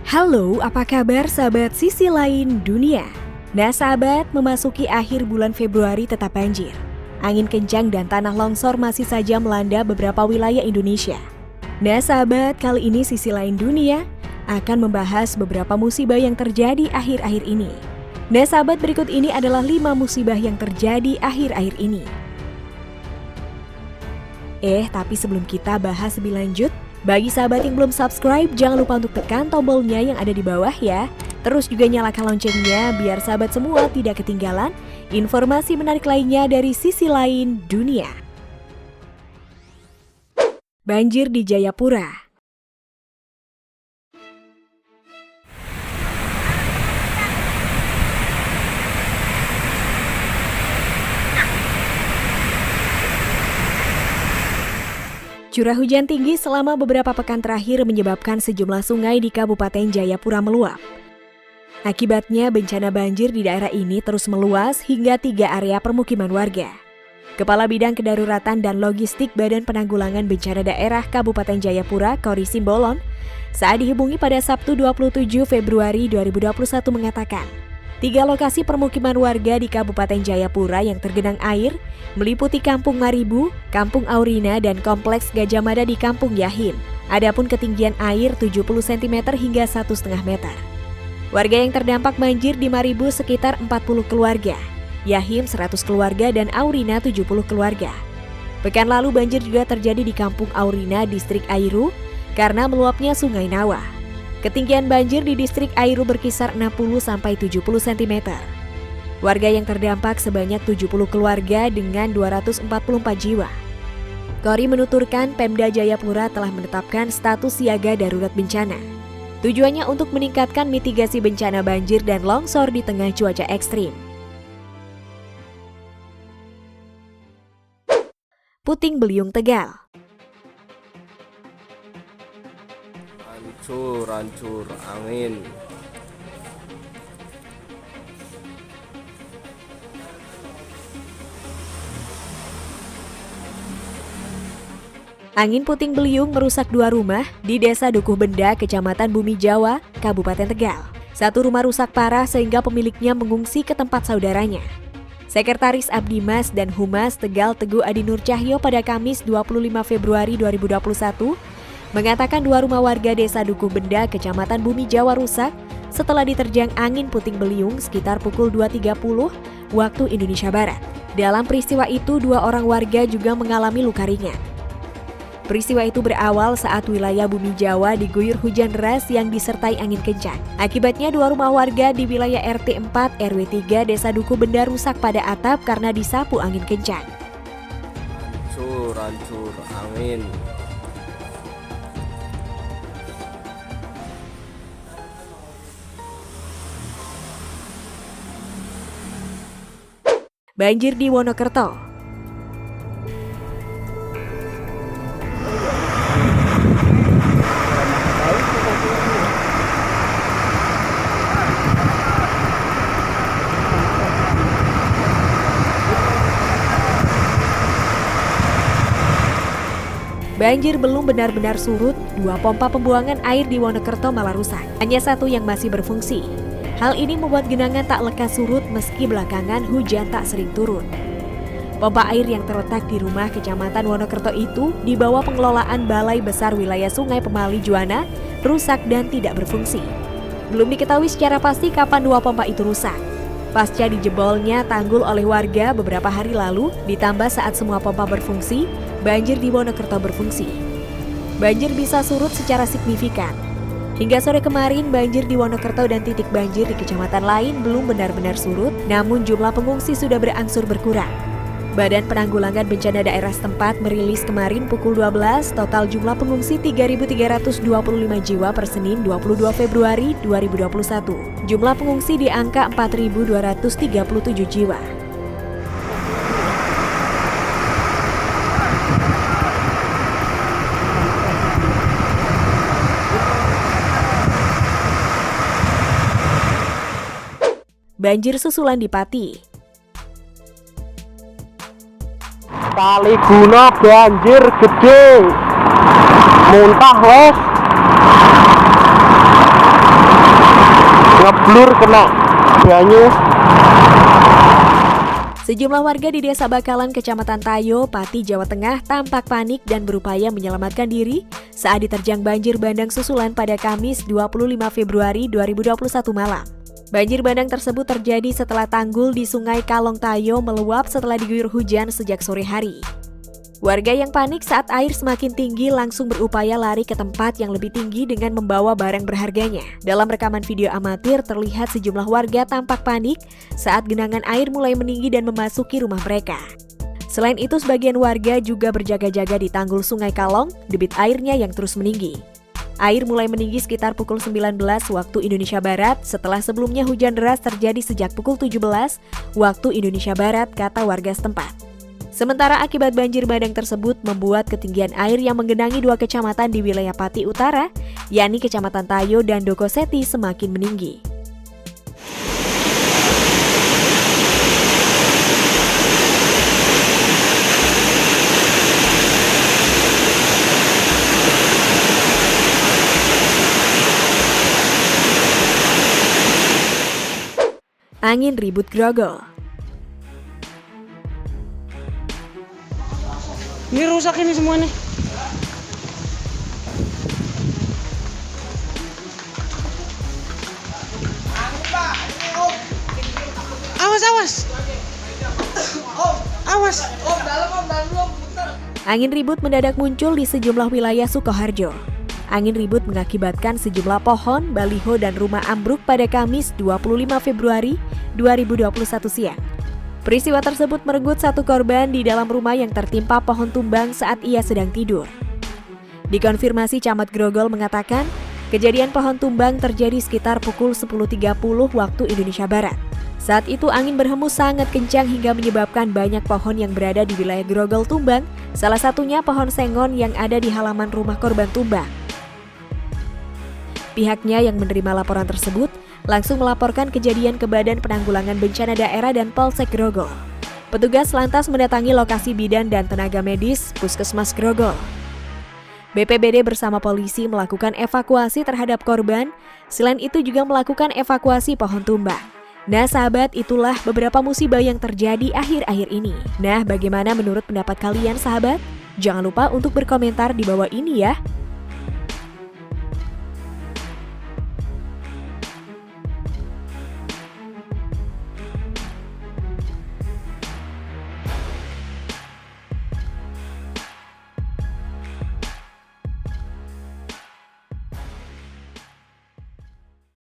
Halo, apa kabar sahabat sisi lain dunia? Nah sahabat, memasuki akhir bulan Februari tetap banjir. Angin kencang dan tanah longsor masih saja melanda beberapa wilayah Indonesia. Nah sahabat, kali ini sisi lain dunia akan membahas beberapa musibah yang terjadi akhir-akhir ini. Nah sahabat, berikut ini adalah 5 musibah yang terjadi akhir-akhir ini. Tapi sebelum kita bahas lebih lanjut, bagi sahabat yang belum subscribe, jangan lupa untuk tekan tombolnya yang ada di bawah ya. Terus juga nyalakan loncengnya biar sahabat semua tidak ketinggalan informasi menarik lainnya dari sisi lain dunia. Banjir di Jayapura. Curah hujan tinggi selama beberapa pekan terakhir menyebabkan sejumlah sungai di Kabupaten Jayapura meluap. Akibatnya bencana banjir di daerah ini terus meluas hingga 3 area permukiman warga. Kepala Bidang Kedaruratan dan Logistik Badan Penanggulangan Bencana Daerah Kabupaten Jayapura, Kori Simbolon, saat dihubungi pada Sabtu 27 Februari 2021 mengatakan, 3 lokasi permukiman warga di Kabupaten Jayapura yang tergenang air meliputi Kampung Maribu, Kampung Aurina, dan Kompleks Gajah Mada di Kampung Yahim. Adapun ketinggian air 70 cm hingga 1,5 meter. Warga yang terdampak banjir di Maribu sekitar 40 keluarga, Yahim 100 keluarga, dan Aurina 70 keluarga. Pekan lalu banjir juga terjadi di Kampung Aurina, Distrik Airu, karena meluapnya Sungai Nawa. Ketinggian banjir di distrik Airu berkisar 60-70 cm. Warga yang terdampak sebanyak 70 keluarga dengan 244 jiwa. Kori menuturkan Pemda Jayapura telah menetapkan status siaga darurat bencana. Tujuannya untuk meningkatkan mitigasi bencana banjir dan longsor di tengah cuaca ekstrim. Puting Beliung Tegal. Hancur angin. Angin puting beliung merusak 2 rumah di Desa Dukuh Benda, Kecamatan Bumi Jawa, Kabupaten Tegal. 1 rumah rusak parah sehingga pemiliknya mengungsi ke tempat saudaranya. Sekretaris Abdimas dan Humas Tegal Teguh Adi Nur Cahyo pada Kamis 25 Februari 2021 mengatakan 2 rumah warga Desa Dukuh Benda, Kecamatan Bumi Jawa rusak setelah diterjang angin puting beliung sekitar pukul 2.30 waktu Indonesia Barat. Dalam peristiwa itu 2 orang warga juga mengalami luka ringan. Peristiwa itu berawal saat wilayah Bumi Jawa diguyur hujan deras yang disertai angin kencang. Akibatnya 2 rumah warga di wilayah RT 4 RW 3 Desa Dukuh Benda rusak pada atap karena disapu angin kencang. Hancur angin. Banjir di Wonokerto. Banjir belum benar-benar surut, 2 pompa pembuangan air di Wonokerto malah rusak. Hanya 1 yang masih berfungsi. Hal ini membuat genangan tak lekas surut meski belakangan hujan tak sering turun. Pompa air yang terletak di rumah Kecamatan Wonokerto itu di bawah pengelolaan Balai Besar Wilayah Sungai Pemali Juwana rusak dan tidak berfungsi. Belum diketahui secara pasti kapan 2 pompa itu rusak. Pasca dijebolnya tanggul oleh warga beberapa hari lalu, ditambah saat semua pompa berfungsi, banjir di Wonokerto berfungsi. Banjir bisa surut secara signifikan. Hingga sore kemarin, banjir di Wonokerto dan titik banjir di kecamatan lain belum benar-benar surut, namun jumlah pengungsi sudah berangsur berkurang. Badan Penanggulangan Bencana Daerah setempat merilis kemarin pukul 12, total jumlah pengungsi 3.325 jiwa per Senin 22 Februari 2021. Jumlah pengungsi di angka 4.237 jiwa. Banjir susulan di Pati. Kali guna banjir gede, muntah wes. blur kena banyu. Sejumlah warga di Desa Bakalan, Kecamatan Tayo, Pati, Jawa Tengah tampak panik dan berupaya menyelamatkan diri saat diterjang banjir bandang susulan pada Kamis 25 Februari 2021 malam. Banjir bandang tersebut terjadi setelah tanggul di Sungai Kalong Tayo meluap setelah diguyur hujan sejak sore hari. Warga yang panik saat air semakin tinggi langsung berupaya lari ke tempat yang lebih tinggi dengan membawa barang berharganya. Dalam rekaman video amatir terlihat sejumlah warga tampak panik saat genangan air mulai meninggi dan memasuki rumah mereka. Selain itu, sebagian warga juga berjaga-jaga di tanggul Sungai Kalong, debit airnya yang terus meninggi. Air mulai meninggi sekitar pukul 19 waktu Indonesia Barat setelah sebelumnya hujan deras terjadi sejak pukul 17 waktu Indonesia Barat, kata warga setempat. Sementara akibat banjir bandang tersebut membuat ketinggian air yang menggenangi 2 kecamatan di wilayah Pati Utara, yakni Kecamatan Tayo dan Dokoseti semakin meninggi. Angin ribut Grogol. Ini rusak ini semua nih. Awas. Angin ribut mendadak muncul di sejumlah wilayah Sukoharjo. Angin ribut mengakibatkan sejumlah pohon, baliho, dan rumah ambruk pada Kamis 25 Februari 2021 siang. Peristiwa tersebut merenggut 1 korban di dalam rumah yang tertimpa pohon tumbang saat ia sedang tidur. Dikonfirmasi, Camat Grogol mengatakan, kejadian pohon tumbang terjadi sekitar pukul 10.30 waktu Indonesia Barat. Saat itu angin berhembus sangat kencang hingga menyebabkan banyak pohon yang berada di wilayah Grogol tumbang, salah satunya pohon sengon yang ada di halaman rumah korban tumbang. Pihaknya yang menerima laporan tersebut langsung melaporkan kejadian ke Badan Penanggulangan Bencana Daerah dan Polsek Grogol. Petugas lantas mendatangi lokasi bidan dan tenaga medis Puskesmas Grogol. BPBD bersama polisi melakukan evakuasi terhadap korban, selain itu juga melakukan evakuasi pohon tumbang. Nah sahabat, itulah beberapa musibah yang terjadi akhir-akhir ini. Nah, bagaimana menurut pendapat kalian sahabat? Jangan lupa untuk berkomentar di bawah ini ya.